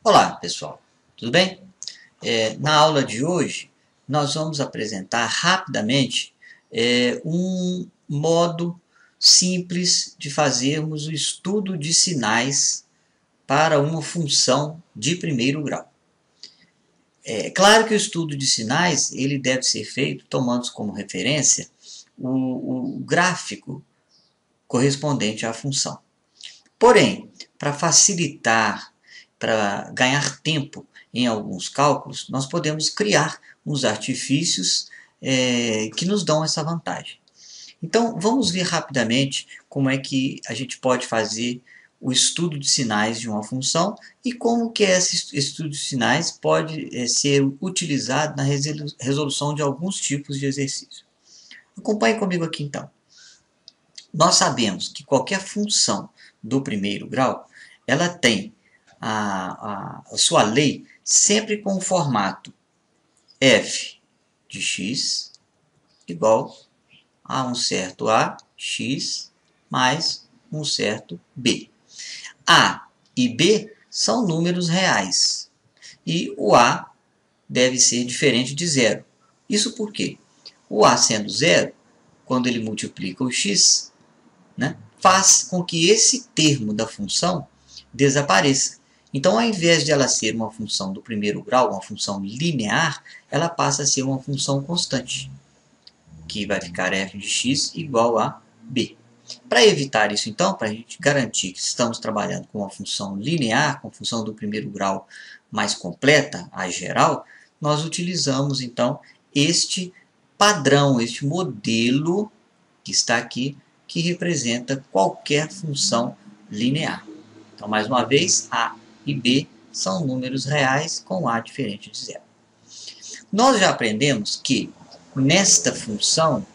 Olá, pessoal, tudo bem? Na aula de hoje, nós vamos apresentar rapidamente um modo simples de fazermos o estudo de sinais para uma função de primeiro grau. É claro que o estudo de sinais ele deve ser feito tomando como referência o gráfico correspondente à função. Porém, para facilitar, para ganhar tempo em alguns cálculos, nós podemos criar uns artifícios que nos dão essa vantagem. Então, vamos ver rapidamente como é que a gente pode fazer o estudo de sinais de uma função e como que esse estudo de sinais pode ser utilizado na resolução de alguns tipos de exercício. Acompanhe comigo aqui então. Nós sabemos que qualquer função do primeiro grau, ela tem a sua lei sempre com o formato f de x igual a um certo a x mais um certo b. A e b são números reais e o a deve ser diferente de zero. Isso porque o a sendo zero, quando ele multiplica o x, né, faz com que esse termo da função desapareça. Então, ao invés de ela ser uma função do primeiro grau, uma função linear, ela passa a ser uma função constante, que vai ficar f de x igual a b. Para evitar isso, então, para a gente garantir que estamos trabalhando com uma função linear, com a função do primeiro grau mais completa, a geral, nós utilizamos, então, este padrão, este modelo que está aqui, que representa qualquer função linear. Então, mais uma vez, a e b são números reais com a diferente de zero. Nós já aprendemos que nesta função,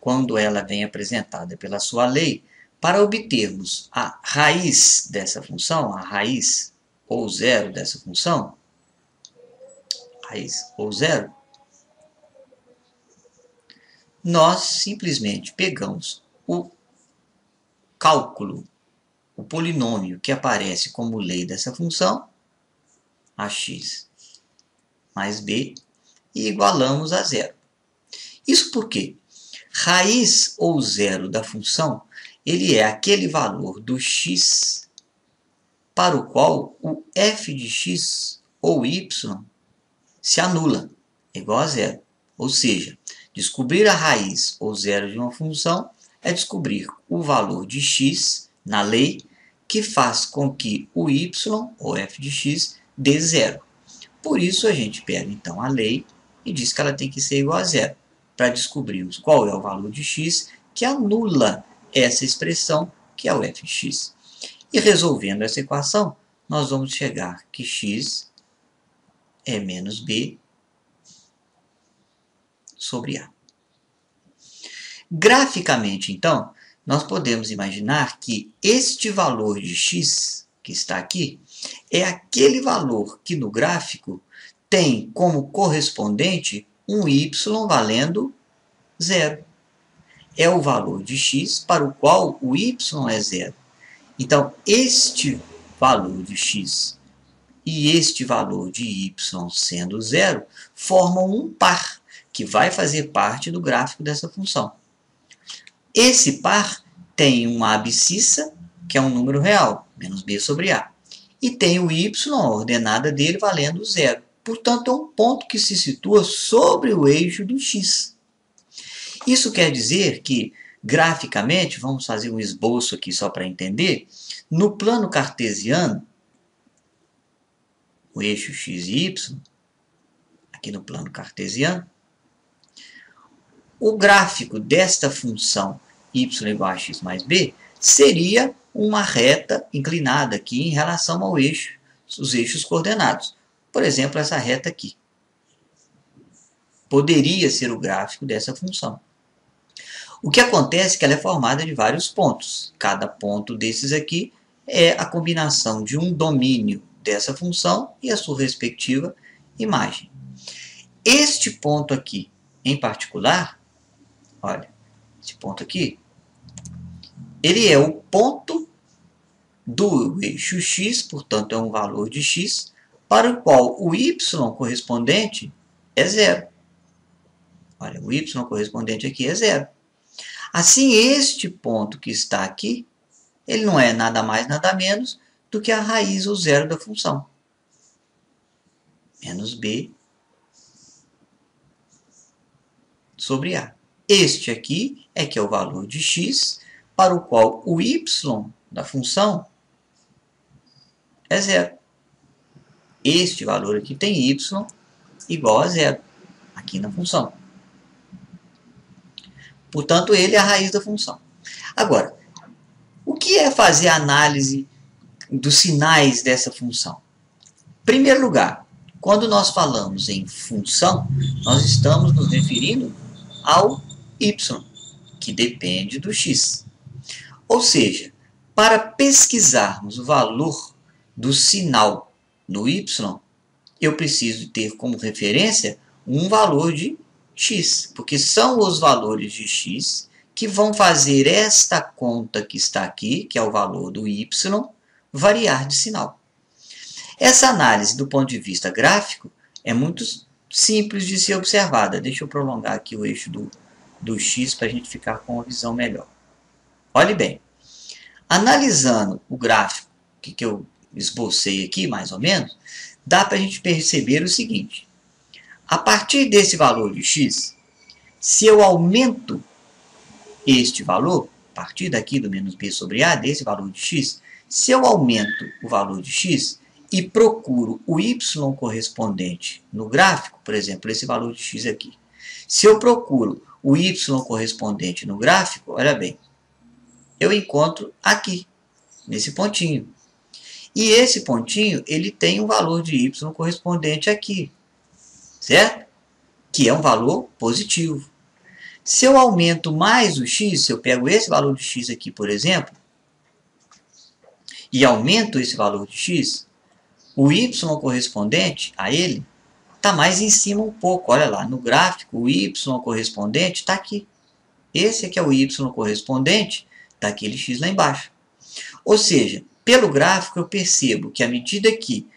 quando ela vem apresentada pela sua lei, para obtermos a raiz dessa função, a raiz ou zero dessa função, raiz ou zero, nós simplesmente pegamos o cálculo, o polinômio que aparece como lei dessa função, ax mais b, e igualamos a zero. Isso porque raiz ou zero da função, ele é aquele valor do x para o qual o f de x ou y se anula, igual a zero. Ou seja, descobrir a raiz ou zero de uma função é descobrir o valor de x na lei que faz com que o y, ou f de x, dê zero. Por isso a gente pega então a lei e diz que ela tem que ser igual a zero, para descobrirmos qual é o valor de x que anula essa expressão que é o f de x. E resolvendo essa equação, nós vamos chegar que x é menos b sobre a. Graficamente, então, nós podemos imaginar que este valor de x, que está aqui, é aquele valor que no gráfico tem como correspondente um y valendo zero. É o valor de x para o qual o y é zero. Então, este valor de x e este valor de y sendo zero formam um par que vai fazer parte do gráfico dessa função. Esse par tem uma abscissa, que é um número real, menos b sobre a. E tem o y, a ordenada dele, valendo zero. Portanto, é um ponto que se situa sobre o eixo do x. Isso quer dizer que, graficamente, vamos fazer um esboço aqui só para entender, no plano cartesiano, o eixo x e y, aqui no plano cartesiano, o gráfico desta função y igual a x mais b seria uma reta inclinada aqui em relação ao eixo, os eixos coordenados. Por exemplo, essa reta aqui. Poderia ser o gráfico dessa função. O que acontece é que ela é formada de vários pontos. Cada ponto desses aqui é a combinação de um domínio dessa função e a sua respectiva imagem. Este ponto aqui, em particular, olha, esse ponto aqui, ele é o ponto do eixo x, portanto é um valor de x, para o qual o y correspondente é zero. Olha, o y correspondente aqui é zero. Assim, este ponto que está aqui, ele não é nada mais, nada menos do que a raiz ou zero da função. Menos b sobre a. Este aqui é que é o valor de x, para o qual o y da função é zero. Este valor aqui tem y igual a zero, aqui na função. Portanto, ele é a raiz da função. Agora, o que é fazer a análise dos sinais dessa função? Em primeiro lugar, quando nós falamos em função, nós estamos nos referindo ao y, que depende do x. Ou seja, para pesquisarmos o valor do sinal no y, eu preciso ter como referência um valor de x, porque são os valores de x que vão fazer esta conta que está aqui, que é o valor do y, variar de sinal. Essa análise do ponto de vista gráfico é muito simples de ser observada. Deixa eu prolongar aqui o eixo do x para a gente ficar com uma visão melhor. Olhe bem, analisando o gráfico que eu esbocei aqui, mais ou menos, dá para a gente perceber o seguinte. A partir desse valor de x, se eu aumento este valor, a partir daqui do menos b sobre a, desse valor de x, se eu aumento o valor de x e procuro o y correspondente no gráfico, por exemplo, esse valor de x aqui. Se eu procuro o y correspondente no gráfico, olha bem, eu encontro aqui, nesse pontinho. E esse pontinho, ele tem um valor de y correspondente aqui, certo? Que é um valor positivo. Se eu aumento mais o x, se eu pego esse valor de x aqui, por exemplo, e aumento esse valor de x, o y correspondente a ele está mais em cima um pouco. Olha lá, no gráfico, o y correspondente está aqui. Esse aqui é o y correspondente daquele x lá embaixo. Ou seja, pelo gráfico eu percebo que à medida que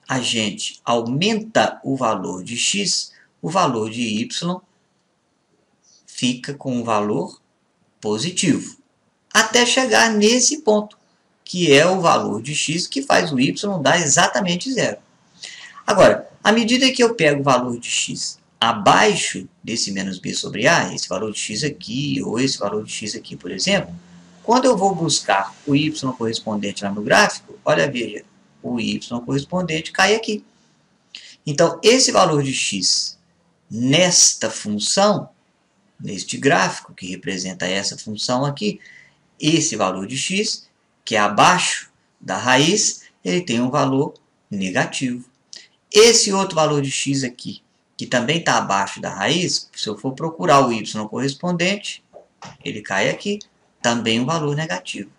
a gente aumenta o valor de x, o valor de y fica com um valor positivo. Até chegar nesse ponto, que é o valor de x que faz o y dar exatamente zero. Agora, à medida que eu pego o valor de x abaixo desse menos b sobre a, esse valor de x aqui, ou esse valor de x aqui, por exemplo, quando eu vou buscar o y correspondente lá no gráfico, olha, veja, o y correspondente cai aqui. Então, esse valor de x nesta função, neste gráfico, que representa essa função aqui, esse valor de x, que é abaixo da raiz, ele tem um valor negativo. Esse outro valor de x aqui, que também está abaixo da raiz, se eu for procurar o y correspondente, ele cai aqui, também um valor negativo.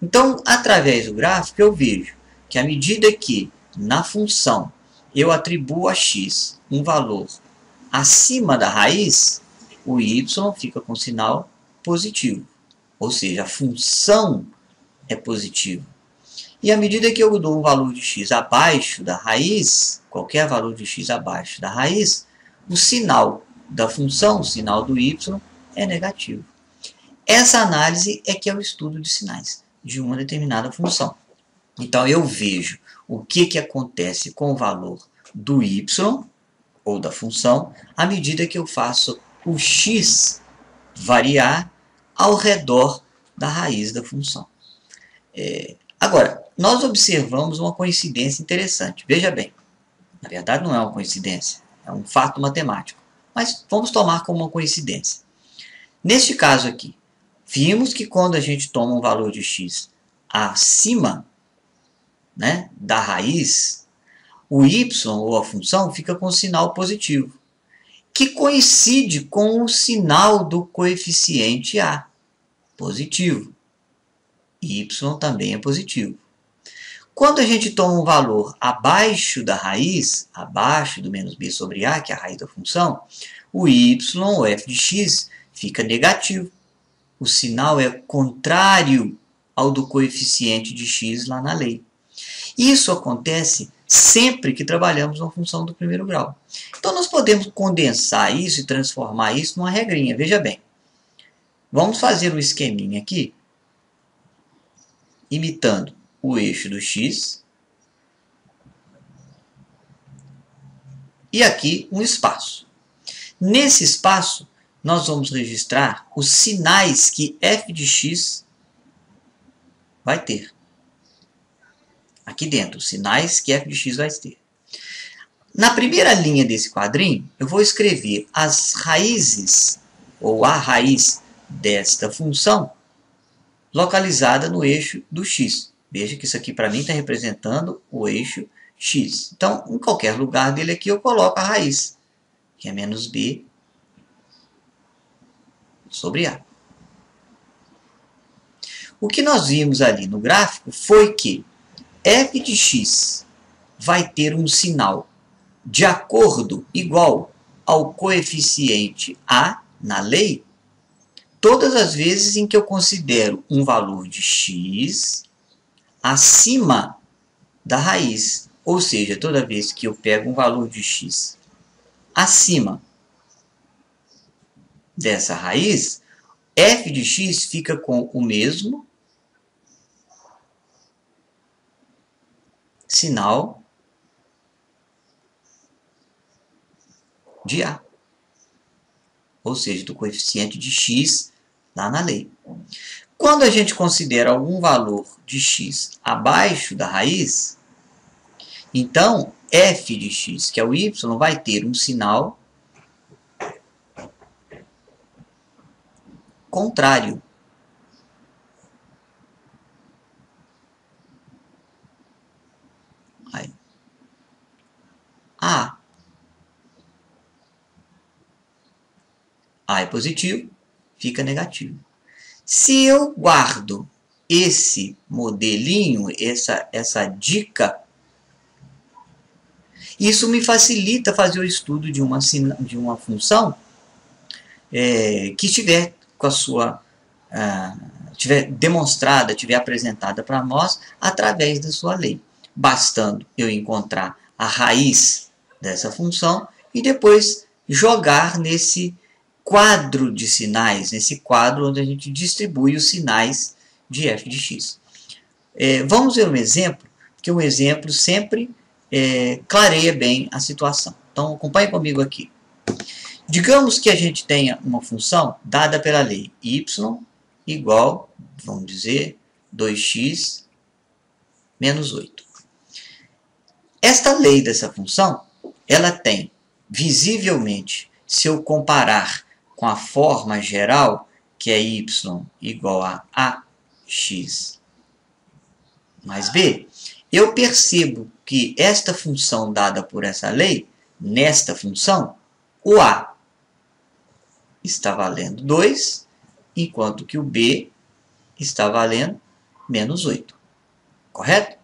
Então, através do gráfico, eu vejo que à medida que na função eu atribuo a x um valor acima da raiz, o y fica com sinal positivo. Ou seja, a função é positiva. E à medida que eu dou um valor de x abaixo da raiz, qualquer valor de x abaixo da raiz, o sinal da função, o sinal do y, é negativo. Essa análise é que é o estudo de sinais de uma determinada função. Então, eu vejo o que acontece com o valor do y, ou da função, à medida que eu faço o x variar ao redor da raiz da função. Agora, nós observamos uma coincidência interessante. Veja bem, na verdade não é uma coincidência, é um fato matemático. Mas vamos tomar como uma coincidência. Neste caso aqui, vimos que quando a gente toma um valor de x acima, né, da raiz, o y, ou a função, fica com sinal positivo, que coincide com o sinal do coeficiente a, positivo. Y também é positivo. Quando a gente toma um valor abaixo da raiz, abaixo do menos b sobre a, que é a raiz da função, o y, ou f de x, fica negativo. O sinal é contrário ao do coeficiente de x lá na lei. Isso acontece sempre que trabalhamos uma função do primeiro grau. Então, nós podemos condensar isso e transformar isso numa regrinha. Veja bem, vamos fazer um esqueminha aqui, imitando o eixo do x, e aqui um espaço. Nesse espaço, nós vamos registrar os sinais que f de x vai ter. Aqui dentro, os sinais que f de x vai ter. Na primeira linha desse quadrinho, eu vou escrever as raízes, ou a raiz desta função, localizada no eixo do x. Veja que isso aqui para mim está representando o eixo x. Então, em qualquer lugar dele aqui, eu coloco a raiz, que é menos b sobre a. O que nós vimos ali no gráfico foi que f de x vai ter um sinal de acordo igual ao coeficiente a na lei, todas as vezes em que eu considero um valor de x acima da raiz. Ou seja, toda vez que eu pego um valor de x acima dessa raiz, f de x fica com o mesmo sinal de a. Ou seja, do coeficiente de x lá na lei. Quando a gente considera algum valor de x abaixo da raiz, então f de x, que é o y, vai ter um sinal contrário. Aí. A é positivo, fica negativo. Se eu guardo esse modelinho, essa dica, isso me facilita fazer o estudo de uma função que estiver com a sua tiver demonstrada, tiver apresentada para nós através da sua lei. Bastando eu encontrar a raiz dessa função e depois jogar nesse quadro de sinais, nesse quadro onde a gente distribui os sinais de f de x. Vamos ver um exemplo, que um exemplo sempre clareia bem a situação. Então, acompanhe comigo aqui. Digamos que a gente tenha uma função dada pela lei y igual, vamos dizer, 2x menos 8. Esta lei dessa função, ela tem, visivelmente, se eu comparar com a forma geral, que é y igual a ax mais b, eu percebo que esta função dada por essa lei, nesta função, o a está valendo 2, enquanto que o b está valendo menos 8. Correto?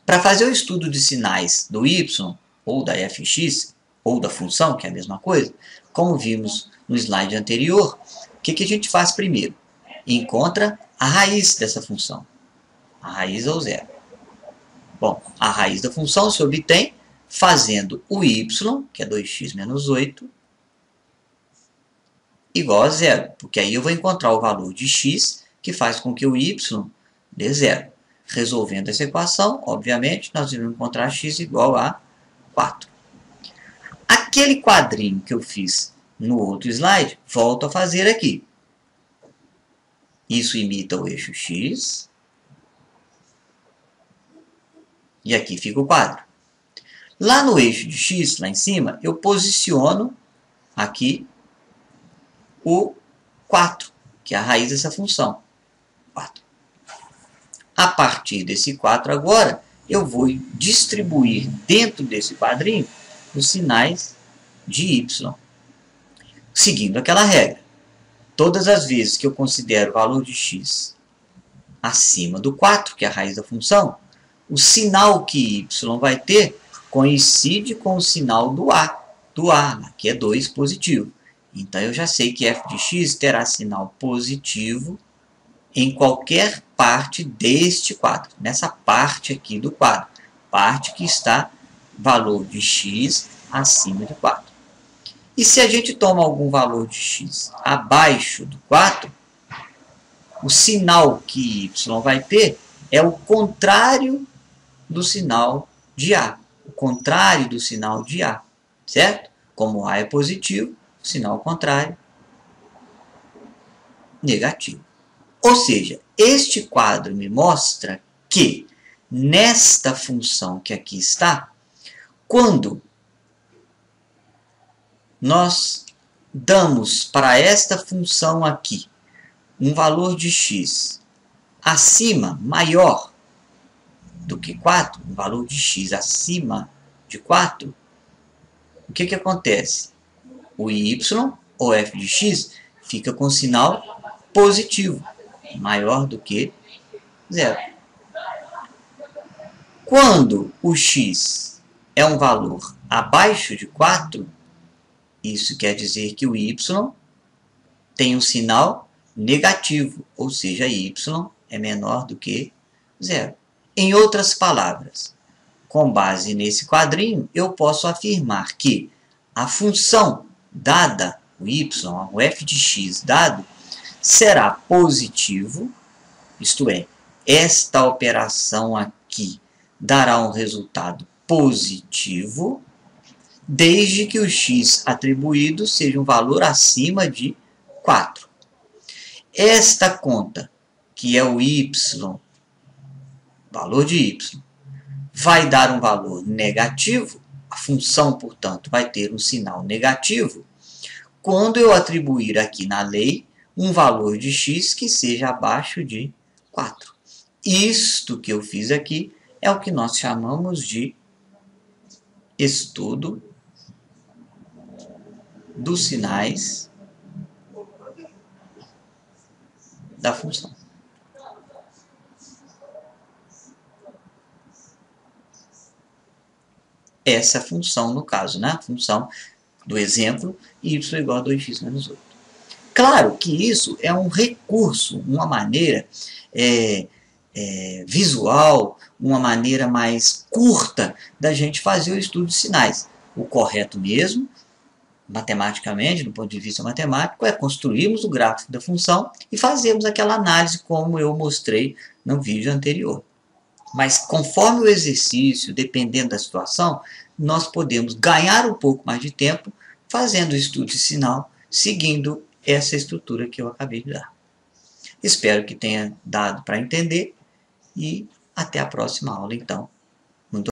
Para fazer o estudo de sinais do y, ou da fx, ou da função, que é a mesma coisa, como vimos no slide anterior, o que a gente faz primeiro? Encontra a raiz dessa função. A raiz é o zero. Bom, a raiz da função se obtém fazendo o y, que é 2x menos 8, igual a zero, porque aí eu vou encontrar o valor de x, que faz com que o y dê zero. Resolvendo essa equação, obviamente, nós vamos encontrar x igual a 4. Aquele quadrinho que eu fiz no outro slide, volto a fazer aqui. Isso imita o eixo x. E aqui fica o quadro. Lá no eixo de x, lá em cima, eu posiciono aqui o 4, que é a raiz dessa função. 4. A partir desse 4 agora, eu vou distribuir dentro desse quadrinho os sinais de y. Seguindo aquela regra. Todas as vezes que eu considero o valor de x acima do 4, que é a raiz da função, o sinal que y vai ter coincide com o sinal do a, que é 2 positivo. Então, eu já sei que f de x terá sinal positivo em qualquer parte deste quadro, nessa parte aqui do quadro, parte que está valor de x acima de 4. E se a gente toma algum valor de x abaixo do 4, o sinal que y vai ter é o contrário do sinal de A. O contrário do sinal de A, certo? Como A é positivo, o sinal contrário, negativo. Ou seja, este quadro me mostra que, nesta função que aqui está, quando nós damos para esta função aqui um valor de x acima, maior do que 4, um valor de x acima de 4, o que acontece? O y, ou f de x, fica com sinal positivo, maior do que 0. Quando o x é um valor abaixo de 4, isso quer dizer que o y tem um sinal negativo, ou seja, y é menor do que 0. Em outras palavras, com base nesse quadrinho, eu posso afirmar que a função dada, o y, o f de x dado, será positivo, isto é, esta operação aqui dará um resultado positivo, desde que o x atribuído seja um valor acima de 4. Esta conta, que é o y, valor de y, vai dar um valor negativo, a função, portanto, vai ter um sinal negativo, quando eu atribuir aqui na lei um valor de x que seja abaixo de 4. Isto que eu fiz aqui é o que nós chamamos de estudo dos sinais da função. Essa função, no caso, né? A função do exemplo, y igual a 2x menos 8. Claro que isso é um recurso, uma maneira visual, uma maneira mais curta da gente fazer o estudo de sinais. O correto mesmo, matematicamente, do ponto de vista matemático, é construirmos o gráfico da função e fazermos aquela análise como eu mostrei no vídeo anterior. Mas conforme o exercício, dependendo da situação, nós podemos ganhar um pouco mais de tempo fazendo o estudo de sinal, seguindo essa estrutura que eu acabei de dar. Espero que tenha dado para entender e até a próxima aula, então.